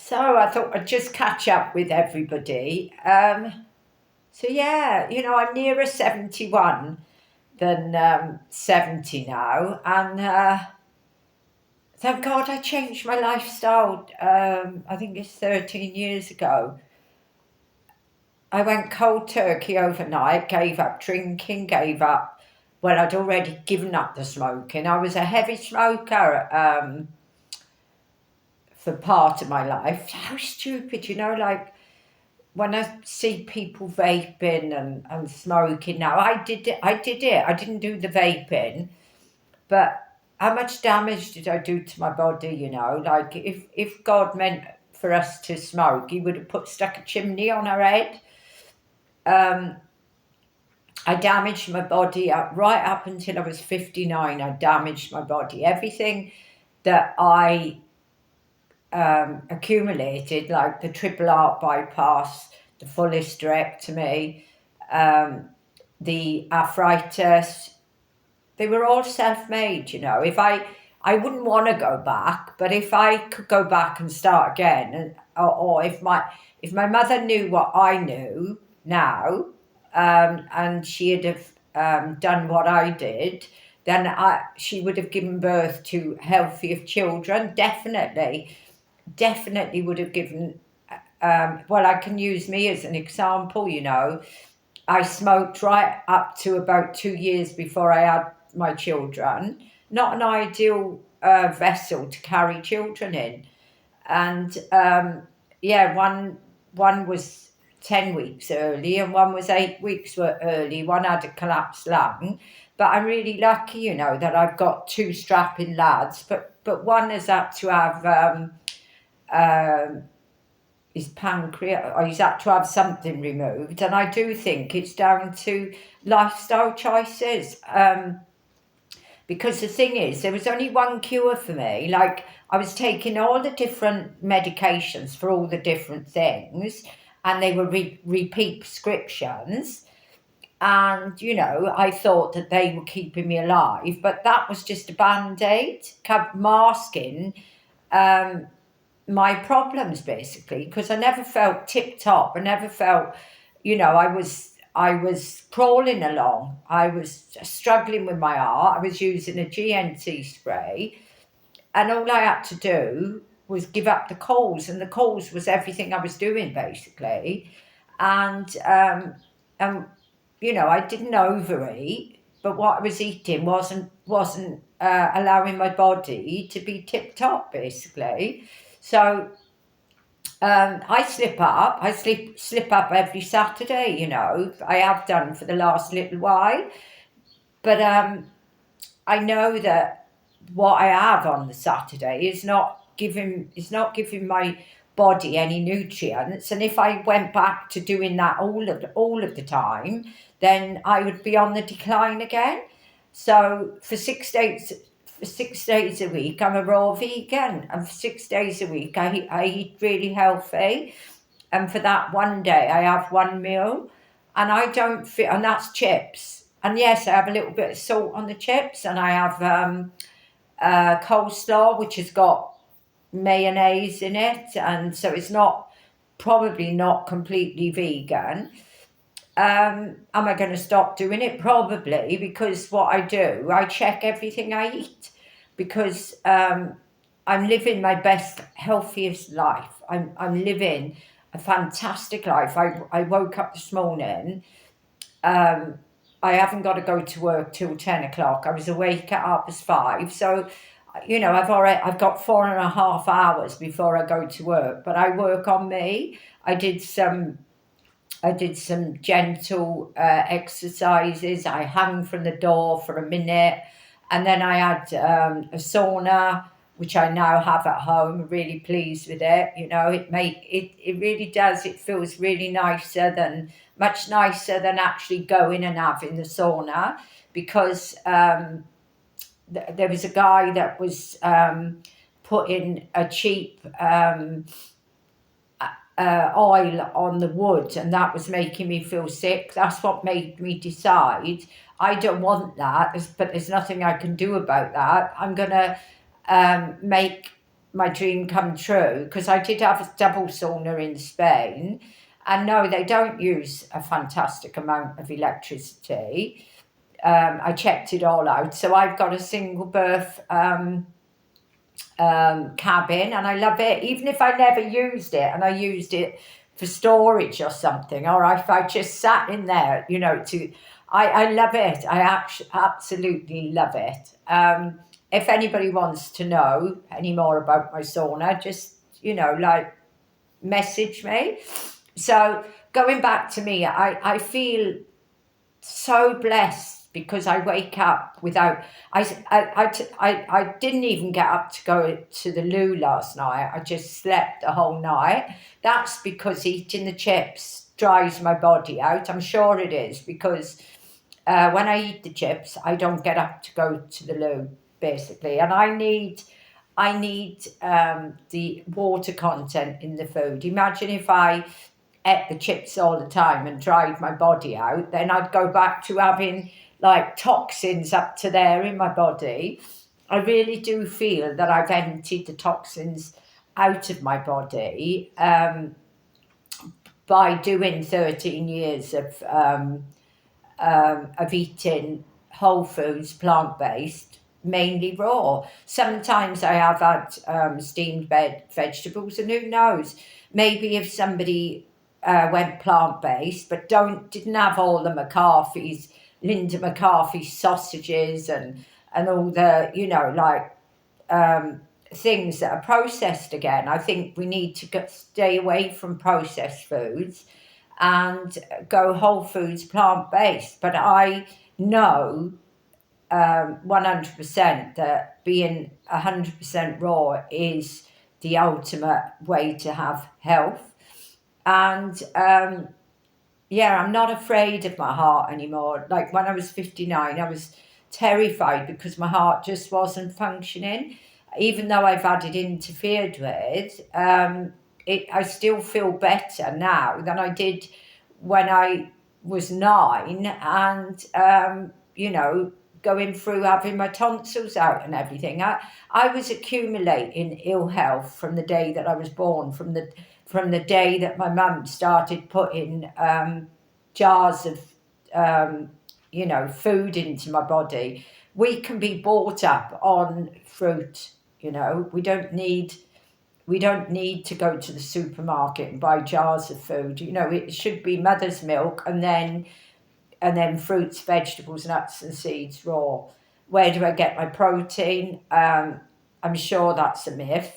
So I thought I'd just catch up with everybody. So yeah, I'm nearer 71 than 70 now, and thank God I changed my lifestyle. I think it's 13 years ago. I went cold turkey overnight, gave up drinking, gave up. Well, I'd already given up the smoking. I was a heavy smoker. For part of my life. How stupid, like when I see people vaping and smoking now, I did it. I didn't do the vaping, but how much damage did I do to my body, Like if God meant for us to smoke, he would have stuck a chimney on our head. Um, I damaged my body right up until I was 59. I damaged my body. Everything that I accumulated, like the triple heart bypass, the full hysterectomy, um, the arthritis, they were all self-made. If I wouldn't want to go back, but if I could go back and start again, or if my mother knew what I knew now, and she had have done what I did, then she would have given birth to healthier children. Definitely would have given. Well, I can use me as an example. I smoked right up to about 2 years before I had my children. Not an ideal vessel to carry children in. And yeah, one was 10 weeks early, and one was 8 weeks early. One had a collapsed lung, but I'm really lucky, that I've got two strapping lads. But one has had to have um, his pancreas, or he's had to have something removed, and I do think it's down to lifestyle choices. Because the thing is, there was only one cure for me. Like, I was taking all the different medications for all the different things, and they were repeat prescriptions. And, I thought that they were keeping me alive, but that was just a band aid, masking um, my problems basically, because I never felt tip top. I never felt, I was crawling along. I was struggling with my heart. I was using a GNT spray, and all I had to do was give up the calls, and the calls was everything I was doing basically. And I didn't overeat, but what I was eating wasn't allowing my body to be tip top basically. So I slip up. I slip up every Saturday. I have done for the last little while, but I know that what I have on the Saturday is not giving my body any nutrients. And if I went back to doing that all of the time, then I would be on the decline again. So for 6 days a week, I'm a raw vegan, and for 6 days a week, I eat really healthy. And for that one day, I have one meal, and I don't feel, and that's chips. And yes, I have a little bit of salt on the chips, and I have coleslaw, which has got mayonnaise in it, and so it's not probably not completely vegan. Am I going to stop doing it? Probably, because what I do, I check everything I eat, because I'm living my best, healthiest life. I'm living a fantastic life. I woke up this morning. Um, I haven't got to go to work till 10 o'clock. I was awake at 5:30. So, I've got 4.5 hours before I go to work. But I work on me. I did some I did some gentle exercises. I hung from the door for a minute, and then I had a sauna, which I now have at home. Really pleased with it. It really does. It feels really much nicer than actually going and having the sauna, because there was a guy that was putting a cheap oil on the wood, and that was making me feel sick. That's what made me decide I don't want that. But there's nothing I can do about that. I'm gonna make my dream come true, because I did have a double sauna in Spain, and no, they don't use a fantastic amount of electricity. I checked it all out. So I've got a single berth cabin, and I love it. Even if I never used it, and I used it for storage or something, or if I just sat in there, I love it. I actually absolutely love it. If anybody wants to know any more about my sauna, just like message me. So going back to me, I feel so blessed because I wake up without. I didn't even get up to go to the loo last night. I just slept the whole night. That's because eating the chips dries my body out. I'm sure it is, because when I eat the chips, I don't get up to go to the loo, basically, and I need the water content in the food. Imagine if I ate the chips all the time and dried my body out, then I'd go back to having like toxins up to there in my body. I really do feel that I've emptied the toxins out of my body by doing 13 years of eating whole foods, plant-based, mainly raw. Sometimes I have had steamed vegetables, and who knows, maybe if somebody went plant-based but didn't have all the Linda McCarthy sausages and all the things that are processed again. I think we need to stay away from processed foods and go whole foods, plant-based. But I know 100% that being 100% raw is the ultimate way to have health. And I'm not afraid of my heart anymore. Like when I was 59, I was terrified because my heart just wasn't functioning. Even though I've had it interfered with, I still feel better now than I did when I was 9, and going through having my tonsils out and everything. I was accumulating ill health from the day that I was born, from the day that my mum started putting jars of food into my body. We can be brought up on fruit. We don't need to go to the supermarket and buy jars of food. It should be mother's milk, and then fruits, vegetables, nuts and seeds raw. Where do I get my protein? I'm sure that's a myth.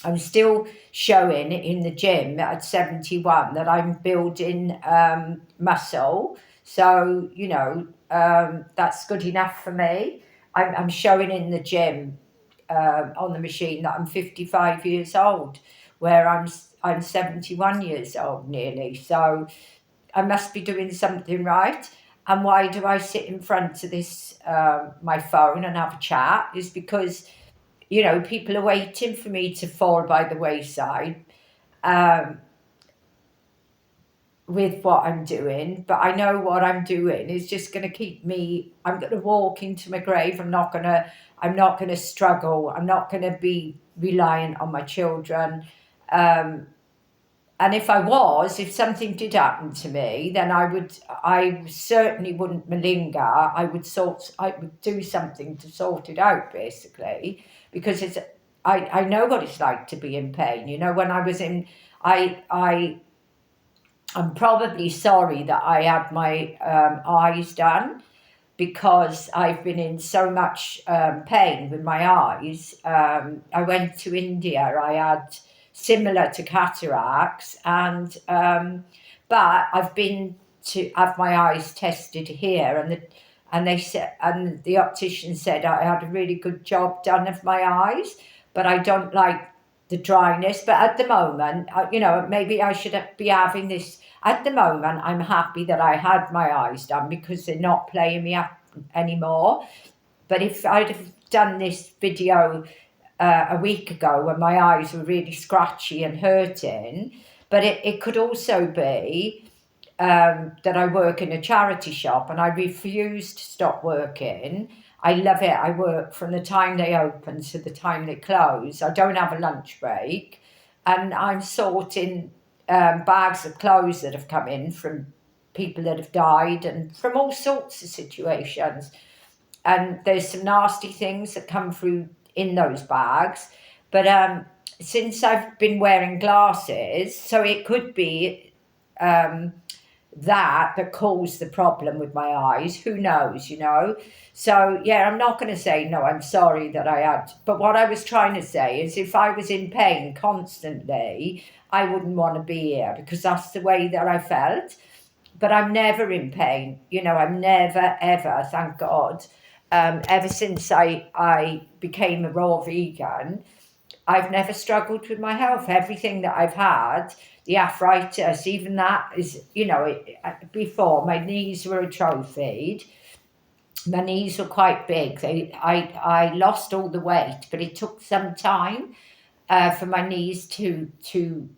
I'm still showing in the gym at 71 that I'm building muscle. So, that's good enough for me. I'm showing in the gym on the machine that I'm 55 years old, where I'm 71 years old nearly. So I must be doing something right. And why do I sit in front of this my phone and have a chat? Is because people are waiting for me to fall by the wayside with what I'm doing. But I know what I'm doing is just going to keep me. I'm going to walk into my grave. I'm not going to struggle. I'm not going to be reliant on my children. And if something did happen to me, then I certainly wouldn't malinger. I would do something to sort it out, basically, because I know what it's like to be in pain. When I was I'm probably sorry that I had my eyes done, because I've been in so much pain with my eyes. I went to India. I had similar to cataracts, and but I've been to have my eyes tested here, and they said, and the optician said I had a really good job done of my eyes, but I don't like the dryness. But at the moment, maybe I should be having this. At the moment, I'm happy that I had my eyes done, because they're not playing me up anymore. But if I'd have done this video a week ago when my eyes were really scratchy and hurting, but it could also be that I work in a charity shop and I refused to stop working. I love it. I work from the time they open to the time they close. I don't have a lunch break. And I'm sorting bags of clothes that have come in from people that have died and from all sorts of situations. And there's some nasty things that come through in those bags. But since I've been wearing glasses, so it could be um, that caused the problem with my eyes. Who knows, you know? So, yeah, I'm not going to say, no, I'm sorry that I had. But what I was trying to say is if I was in pain constantly, I wouldn't want to be here because that's the way that I felt. But I'm never in pain. You know, I'm never, ever, thank God. Ever since I became a raw vegan, I've never struggled with my health. Everything that I've had, the arthritis, even that is, you know, before my knees were atrophied. My knees were quite big. I lost all the weight, but it took some time for my knees to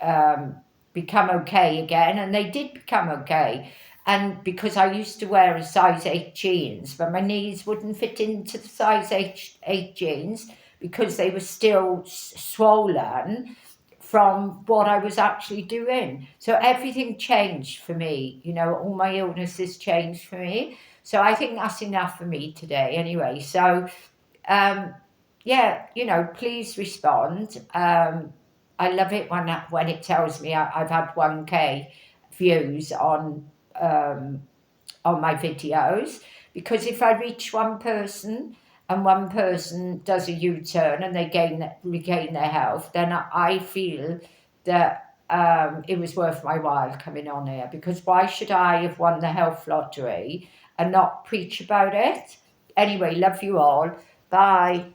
um, become okay again, and they did become okay. And because I used to wear a size 8 jeans, but my knees wouldn't fit into the size 8 jeans because they were still swollen from what I was actually doing. So everything changed for me. You know, all my illnesses changed for me. So I think that's enough for me today, anyway. So um, yeah, you know, please respond. I love it when it tells me I've had 1K views um, on my videos, because if I reach one person and one person does a U-turn and they regain their health, then I feel that it was worth my while coming on here, because why should I have won the health lottery and not preach about it? Anyway, love you all. Bye.